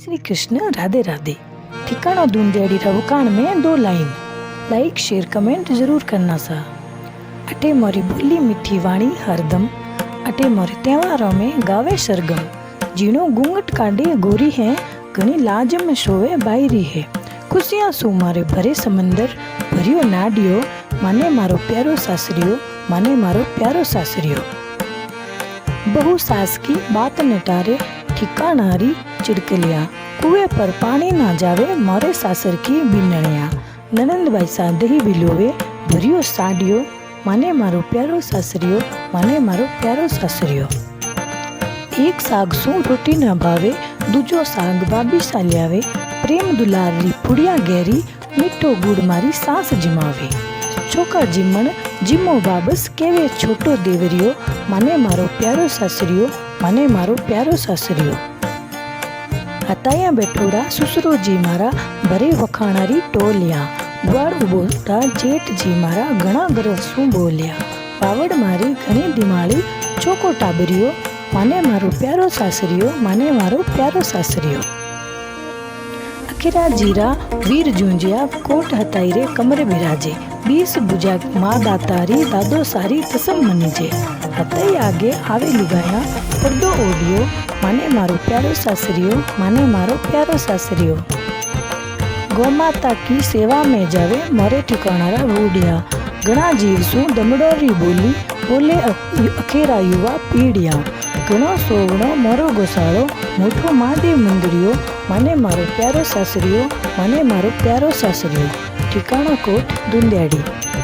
श्री कृष्ण राधे राधे। ठिकाना दूंदेड़ी रवकान में 2 line. Like share comment जरूर करना सा। अटे मोरी बोली मीठी वाणी हरदम, अटे मोरे त्योहारों में गावे सरगम। जीणो घूंघट काढ़े गोरी है, घनी लाज में शोवे बायरी है। खुशियां सू मारे भरे समंदर, भरियो नाडियो, माने मारो प्यारो सासरियो, माने मारो प्यारो सासरियो। बहु सास की बात न टारे, ठिकानारी चिड़कलिया। कुएं पर पानी ना जावे, मोरे सासर की बिनणिया। ननंद बाई साधे ही बिलोवे, भरियो साडियो, माने मारो प्यारो सासरियो, माने मारो प्यारो सासरियो। एक साग सू रोटी न भावे, दूजो साग बाबी सा ल्यावे। प्रेम दुलारली पुड़िया गहरी, मीठो गुड़ मारी सास जिमावे। छोका जिमण जिमो बाबस केवे छोटो देवरियो, माने मारो प्यारो सासरियो, माने मारो प्यारो सासरियो। हताया बेठोड़ा ससुरो जी मारा, भरे वखाणारी टोलिया। द्वार उबोता जेठ जी मारा, घणा गरसू बोलिया। पावड़ मारी घणी दिमाड़ी, छोको टाबरियो, माने मारो प्यारो सासरियो, माने मारो प्यारो सासरियो। अखिरा जीरा वीर जूंजिया, कोट हताई रे कमरे बिराजे। 20 बुझा माँ दातारी, दादो सारी तसम मनीजे। हताई आगे आवे लुगाया, पर्दो ओडियो, माने मारो प्यारो सासरियो, माने मारो प्यारो सासरियो। गौमाता की सेवा में जावे, मोरे ठिकाणारा बूढ़िया। घणा जीव सू दमड़ोरी बोली, बोले अखेरा युवा पीढ़िया। घणो सोवणो मोरो गोसाळो, मोठो महादेव मंदिरियो, माने मारो प्यारो सासरियो, माने मारो प्यारो सासरियो। ठिकाणो कोट दूंदेड़ी।